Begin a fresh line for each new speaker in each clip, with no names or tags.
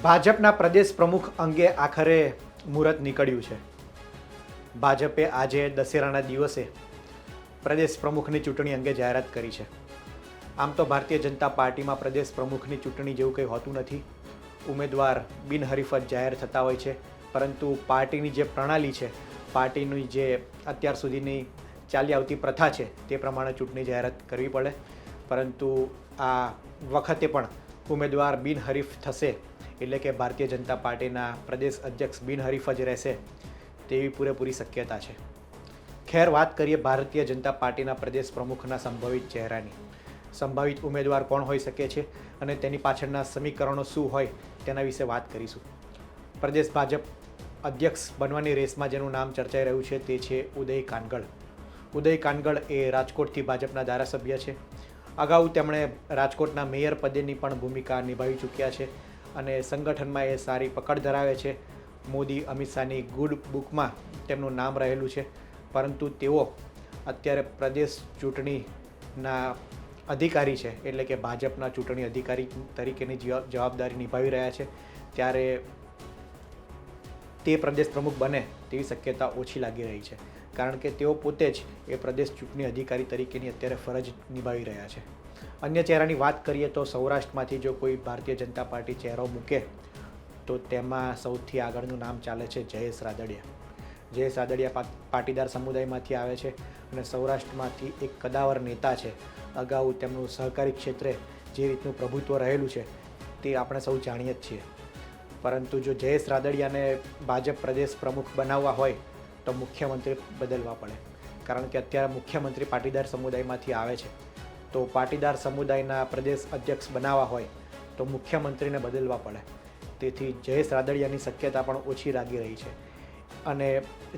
ભાજપના પ્રદેશ પ્રમુખ અંગે આખરે મુહૂર્ત નીકળ્યું છે. ભાજપે આજે દશેરાના દિવસે પ્રદેશ પ્રમુખની ચૂંટણી અંગે જાહેરાત કરી છે. આમ તો ભારતીય જનતા પાર્ટીમાં પ્રદેશ પ્રમુખની ચૂંટણી જેવું કંઈ હોતું નથી. ઉમેદવાર બિનહરીફ જ જાહેર થતા હોય છે, પરંતુ પાર્ટીની જે પ્રણાલી છે, પાર્ટીની જે અત્યાર સુધીની ચાલી આવતી પ્રથા છે, તે પ્રમાણે ચૂંટણી જાહેરાત કરવી પડે. પરંતુ આ વખતે પણ ઉમેદવાર બિનહરીફ થશે, એટલે કે ભારતીય જનતા પાર્ટીના પ્રદેશ અધ્યક્ષ બિનહરીફ જ રહેશે તેવી પૂરેપૂરી શક્યતા છે. ખેર, વાત કરીએ ભારતીય જનતા પાર્ટીના પ્રદેશ પ્રમુખના સંભવિત ચહેરાની. સંભવિત ઉમેદવાર કોણ હોઈ શકે છે અને તેની પાછળના સમીકરણો શું હોય તેના વિશે વાત કરીશું. પ્રદેશ ભાજપ અધ્યક્ષ બનવાની રેસમાં જેનું નામ ચર્ચાઈ રહ્યું છે તે છે ઉદય કાનગડ. ઉદય કાનગડ એ રાજકોટથી ભાજપના ધારાસભ્ય છે. અગાઉ તેમણે રાજકોટના મેયર પદેની પણ ભૂમિકા નિભાવી ચૂક્યા છે અને સંગઠનમાં એ સારી પકડ ધરાવે છે. મોદી અમિત શાહની ગુડ બુકમાં તેમનું નામ રહેલું છે, પરંતુ તેઓ અત્યારે પ્રદેશ ચૂંટણીના અધિકારી છે, એટલે કે ભાજપના ચૂંટણી અધિકારી તરીકેની જવાબદારી નિભાવી રહ્યા છે. ત્યારે તે પ્રદેશ પ્રમુખ બને તેવી શક્યતા ઓછી લાગી રહી છે, કારણ કે તેઓ પોતે જ એ પ્રદેશ ચૂંટણી અધિકારી તરીકેની અત્યારે ફરજ નિભાવી રહ્યા છે. અન્ય ચહેરાની વાત કરીએ તો સૌરાષ્ટ્રમાંથી જો કોઈ ભારતીય જનતા પાર્ટી ચહેરો મૂકે તો તેમાં સૌથી આગળનું નામ ચાલે છે જયેશ રાદડિયા. જયેશ રાદડિયા પાટીદાર સમુદાયમાંથી આવે છે અને સૌરાષ્ટ્રમાંથી એક કદાવર નેતા છે. અગાઉ તેમનું સહકારી ક્ષેત્રે જે રીતનું પ્રભુત્વ રહેલું છે તે આપણે સૌ જાણીએ જ છીએ. પરંતુ જો જયેશ રાદડિયાને ભાજપ પ્રદેશ પ્રમુખ બનાવવા હોય તો મુખ્યમંત્રી બદલવા પડે, કારણ કે અત્યારે મુખ્યમંત્રી પાટીદાર સમુદાયમાંથી આવે છે. તો પાટીદાર સમુદાયના પ્રદેશ અધ્યક્ષ બનાવવા હોય તો મુખ્યમંત્રીને બદલવા પડે. તેથી જયેશ રાદડિયાની શક્યતા પણ ઓછી લાગી રહી છે. અને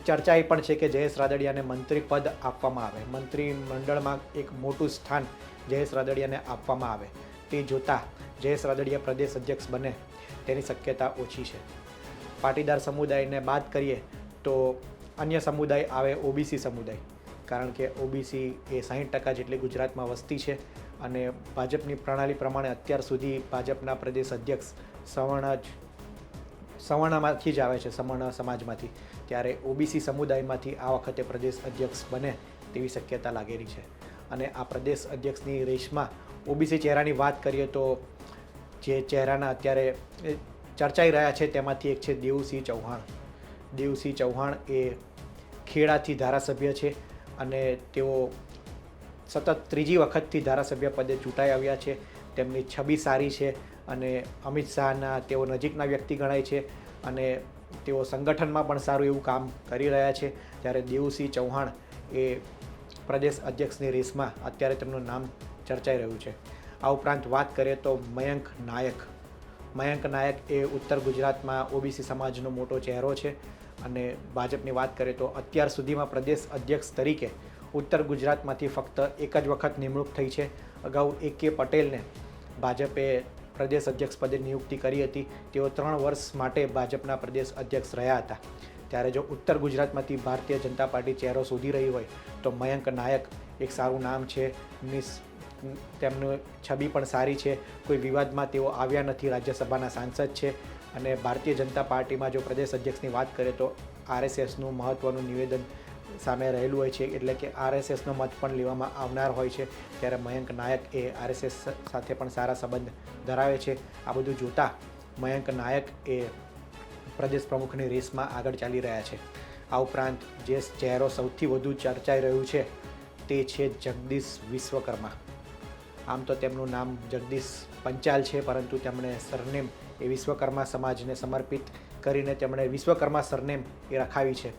ચર્ચા એ પણ છે કે જયેશ રાદડિયાને મંત્રી પદ આપવામાં આવે, મંત્રીમંડળમાં એક મોટું સ્થાન જયેશ રાદડિયાને આપવામાં આવે. તે જોતાં જયેશ રાદડિયા પ્રદેશ અધ્યક્ષ બને તેની શક્યતા ઓછી છે. પાટીદાર સમુદાયને બાદ કરીએ તો અન્ય સમુદાય આવે ઓબીસી સમુદાય, કારણ કે ઓબીસી એ 60% જેટલી ગુજરાતમાં વસ્તી છે અને ભાજપની પ્રણાલી પ્રમાણે અત્યાર સુધી ભાજપના પ્રદેશ અધ્યક્ષ સવર્ણમાંથી જ આવે છે, સવર્ણ સમાજમાંથી. ત્યારે ઓબીસી સમુદાયમાંથી આ વખતે પ્રદેશ અધ્યક્ષ બને તેવી શક્યતા લાગેલી છે. અને આ પ્રદેશ અધ્યક્ષની રેસમાં ઓબીસી ચહેરાની વાત કરીએ તો જે ચહેરાના અત્યારે ચર્ચાઈ રહ્યા છે તેમાંથી એક છે દેવુસિંહ ચૌહાણ. દેવુસિંહ ચૌહાણ એ ખેડાથી ધારાસભ્ય છે અને તેઓ સતત ત્રીજી વખતથી ધારાસભ્ય પદે ચૂંટાઈ આવ્યા છે. તેમની છબી સારી છે અને અમિત શાહના તેઓ નજીકના વ્યક્તિ ગણાય છે અને તેઓ સંગઠનમાં પણ સારું એવું કામ કરી રહ્યા છે. ત્યારે દેવુસિંહ ચૌહાણ એ પ્રદેશ અધ્યક્ષની રેસમાં અત્યારે તેમનું નામ ચર્ચાઈ રહ્યું છે. આ ઉપરાંત વાત કરીએ તો મયંક નાયક એ ઉત્તર ગુજરાતમાં ઓબીસી સમાજનો મોટો ચહેરો છે અને ભાજપની વાત કરીએ તો અત્યાર સુધીમાં પ્રદેશ અધ્યક્ષ તરીકે ઉત્તર ગુજરાતમાંથી ફક્ત એક જ વખત નિમણૂક થઈ છે. અગાઉ A.K. પટેલને ભાજપે પ્રદેશ અધ્યક્ષ પદે નિયુક્તિ કરી હતી. તેઓ 3 વર્ષ માટે ભાજપના પ્રદેશ અધ્યક્ષ રહ્યા હતા. ત્યારે જો ઉત્તર ગુજરાતમાંથી ભારતીય જનતા પાર્ટી ચહેરો શોધી રહી હોય તો મયંક નાયક એક સારું નામ છે. તેમની છબી પણ સારી છે, કોઈ વિવાદમાં તેઓ આવ્યા નથી, રાજ્યસભાના સાંસદ છે અને ભારતીય જનતા પાર્ટીમાં જો પ્રદેશ અધ્યક્ષની વાત કરીએ તો RSSનું મહત્ત્વનું નિવેદન સામે રહેલું હોય છે, એટલે કે RSSનો મત પણ લેવામાં આવનાર હોય છે. ત્યારે મયંક નાયક એ RSS સાથે પણ સારા સંબંધ ધરાવે છે. આ બધું જોતાં મયંક નાયક એ પ્રદેશ પ્રમુખની રેસમાં આગળ ચાલી રહ્યા છે. આ ઉપરાંત જે ચહેરો સૌથી વધુ ચર્ચાઈ રહ્યું છે તે છે જગદીશ વિશ્વકર્મા. આમ તો તેમનું નામ જગદીશ પંચાલ છે, પરંતુ તેમણે સરનેમ એ વિશ્વકર્મા સમાજને સમર્પિત કરીને તેમણે વિશ્વકર્મા સરનેમ એ રખાવી છે.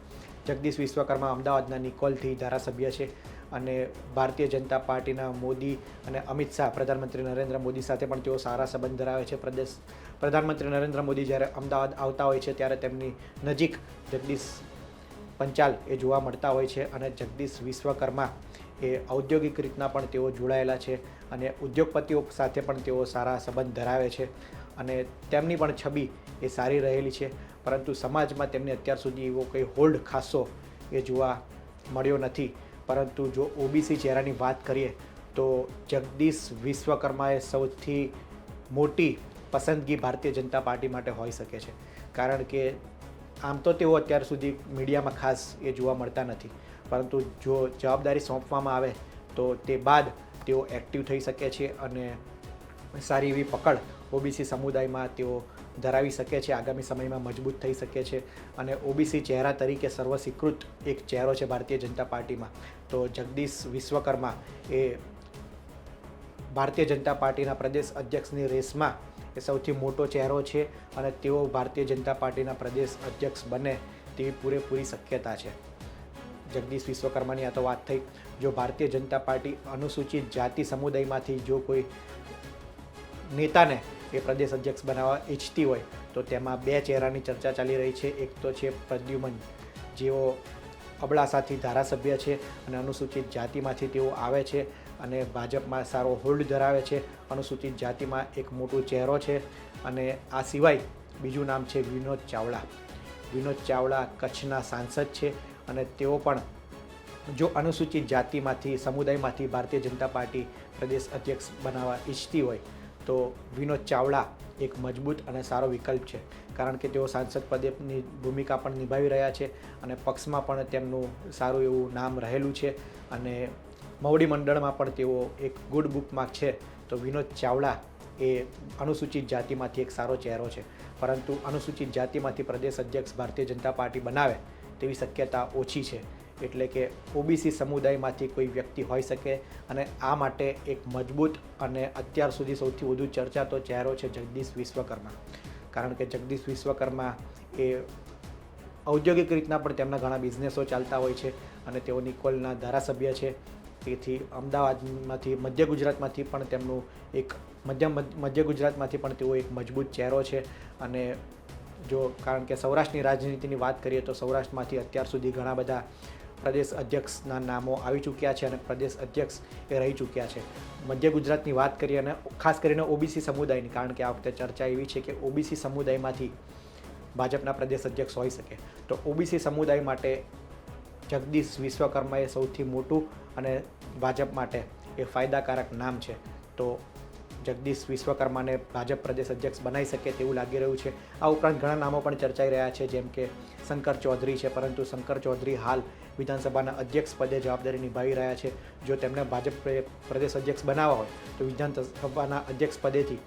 જગદીશ વિશ્વકર્મા અમદાવાદના નિકોલથી ધારાસભ્ય છે અને ભારતીય જનતા પાર્ટીના મોદી અને અમિત શાહ, પ્રધાનમંત્રી નરેન્દ્ર મોદી સાથે પણ તેઓ સારા સંબંધ ધરાવે છે. પ્રધાનમંત્રી નરેન્દ્ર મોદી જ્યારે અમદાવાદ આવતા હોય છે ત્યારે તેમની નજીક જગદીશ પંચાલ એ જોવા મળતા હોય છે અને જગદીશ વિશ્વકર્મા એ ઔદ્યોગિક રીતના પણ તેઓ જોડાયેલા છે અને ઉદ્યોગપતિઓ સાથે પણ તેઓ સારા સંબંધ ધરાવે છે અને તેમની પણ છબી એ સારી રહેલી છે. પરંતુ સમાજમાં તેમને અત્યાર સુધી એવો કંઈ હોલ્ડ ખાસો એ જોવા મળ્યો નથી. પરંતુ જો ઓબીસી ચહેરાની વાત કરીએ તો જગદીશ વિશ્વકર્માએ સૌથી મોટી પસંદગી ભારતીય જનતા પાર્ટી માટે હોઈ શકે છે, કારણ કે આમ તો તેઓ અત્યાર સુધી મીડિયામાં ખાસ એ જોવા મળતા નથી, પરંતુ જો જવાબદારી સોંપવામાં આવે તો તે બાદ તેઓ એક્ટિવ થઈ શકે છે અને સારી એવી પકડ ઓબીસી સમુદાયમાં તેઓ ધરાવી શકે છે, આગામી સમયમાં મજબૂત થઈ શકે છે અને ઓબીસી ચહેરા તરીકે સર્વસ્વીકૃત એક ચહેરો છે ભારતીય જનતા પાર્ટીમાં. તો જગદીશ વિશ્વકર્મા એ ભારતીય જનતા પાર્ટીના પ્રદેશ અધ્યક્ષની રેસમાં એ સૌથી મોટો ચહેરો છે અને તેઓ ભારતીય જનતા પાર્ટીના પ્રદેશ અધ્યક્ષ બને તેવી પૂરેપૂરી શક્યતા છે. જગદીશ વિશ્વકર્માની આ તો વાત થઈ. જો ભારતીય જનતા પાર્ટી અનુસૂચિત જાતિ સમુદાયમાંથી જો કોઈ નેતાને એ પ્રદેશ અધ્યક્ષ બનાવવા ઈચ્છતી હોય તો તેમાં બે ચહેરાની ચર્ચા ચાલી રહી છે. એક તો છે પ્રદ્યુમન, જેઓ અબડાસાથી ધારાસભ્ય છે અને અનુસૂચિત જાતિમાંથી તેઓ આવે છે અને ભાજપમાં સારો હોલ્ડ ધરાવે છે, અનુસૂચિત જાતિમાં એક મોટો ચહેરો છે. અને આ સિવાય બીજું નામ છે વિનોદ ચાવડા. વિનોદ ચાવડા કચ્છના સાંસદ છે અને તેઓ પણ જો અનુસૂચિત જાતિમાંથી સમુદાયમાંથી ભારતીય જનતા પાર્ટી પ્રદેશ અધ્યક્ષ બનાવવા ઈચ્છતી હોય તો વિનોદ ચાવડા એક મજબૂત અને સારો વિકલ્પ છે, કારણ કે તેઓ સાંસદ પદેની ભૂમિકા પણ નિભાવી રહ્યા છે અને પક્ષમાં પણ તેમનું સારું એવું નામ રહેલું છે અને મવડી મંડળમાં પણ તેઓ એક ગુડ બુકમાર્ક છે. તો વિનોદ ચાવડા એ અનુસૂચિત જાતિમાંથી એક સારો ચહેરો છે, પરંતુ અનુસૂચિત જાતિમાંથી પ્રદેશ અધ્યક્ષ ભારતીય જનતા પાર્ટી બનાવે તેવી શક્યતા ઓછી છે. એટલે કે ઓબીસી સમુદાયમાંથી કોઈ વ્યક્તિ હોઈ શકે અને આ માટે એક મજબૂત અને અત્યાર સુધી સૌથી વધુ ચર્ચાતો ચહેરો છે જગદીશ વિશ્વકર્મા, કારણ કે જગદીશ વિશ્વકર્મા એ ઔદ્યોગિક રીતના પણ તેમના ઘણા બિઝનેસો ચાલતા હોય છે અને તેઓ નિકોલના ધારાસભ્ય છે. તેથી અમદાવાદમાંથી મધ્ય ગુજરાતમાંથી પણ તેમનું એક મધ્ય ગુજરાતમાંથી પણ તેઓ એક મજબૂત ચહેરો છે. અને જો કારણ કે સૌરાષ્ટ્રની રાજનીતિની વાત કરીએ તો સૌરાષ્ટ્રમાંથી અત્યાર સુધી ઘણા બધા પ્રદેશ અધ્યક્ષના નામો આવી ચૂક્યા છે અને પ્રદેશ અધ્યક્ષ એ રહી ચૂક્યા છે. મધ્ય ગુજરાતની વાત કરીએ અને ખાસ કરીને ઓબીસી સમુદાયની, કારણ કે આ વખતે ચર્ચા એવી છે કે ઓબીસી સમુદાયમાંથી ભાજપના પ્રદેશ અધ્યક્ષ હોઈ શકે. તો ઓબીસી સમુદાય માટે જગદીશ વિશ્વકર્મા એ સૌથી મોટું અને ભાજપ માટે એ ફાયદાકારક નામ છે. તો જગદીશ વિશ્વકર્માને ભાજપ પ્રદેશ અધ્યક્ષ બનાવી શકે તેવું લાગી રહ્યું છે. આ ઉપરાંત ઘણા નામો પણ ચર્ચાઈ રહ્યા છે, જેમ કે શંકર ચૌધરી છે, પરંતુ શંકર ચૌધરી હાલ વિધાનસભાના અધ્યક્ષ પદે જવાબદારી નિભાવી રહ્યા છે. જો તેમને ભાજપ પ્રદેશ અધ્યક્ષ બનાવવા હોય તો વિધાનસભાના અધ્યક્ષ પદેથી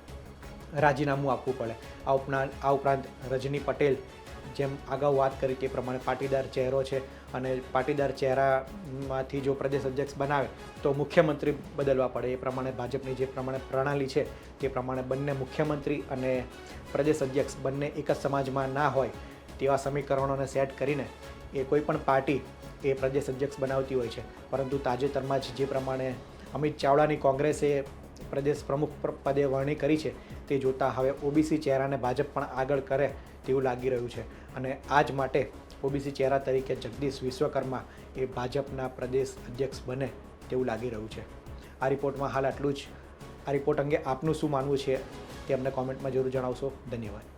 રાજીનામું આપવું પડે. આ ઉપરાંત રજની પટેલ, જેમ અગાઉ વાત કરી તે પ્રમાણે પાટીદાર ચહેરો છે અને પાટીદાર ચહેરામાંથી જો પ્રદેશ અધ્યક્ષ બનાવે તો મુખ્યમંત્રી બદલવા પડે. એ પ્રમાણે ભાજપની જે પ્રમાણે પ્રણાલી છે તે પ્રમાણે બંને મુખ્યમંત્રી અને પ્રદેશ અધ્યક્ષ બંને એક જ સમાજમાં ના હોય તેવા સમીકરણોને સેટ કરીને એ કોઈ પણ પાર્ટી એ પ્રદેશ અધ્યક્ષ બનાવતી હોય છે. પરંતુ તાજેતરમાં જ જે પ્રમાણે અમિત ચાવડાની કોંગ્રેસે પ્રદેશ પ્રમુખ પદે વરણી કરી છે તે જોતાં હવે ઓબીસી ચહેરાને ભાજપ પણ આગળ કરે તેવું લાગી રહ્યું છે અને આ જ માટે ઓબીસી ચહેરા તરીકે જગદીશ વિશ્વકર્મા એ ભાજપના પ્રદેશ અધ્યક્ષ બને તેવું લાગી રહ્યું છે. આ રિપોર્ટમાં હાલ આટલું જ. આ રિપોર્ટ અંગે આપનું શું માનવું છે તે અમને કોમેન્ટમાં જરૂર જણાવશો. ધન્યવાદ.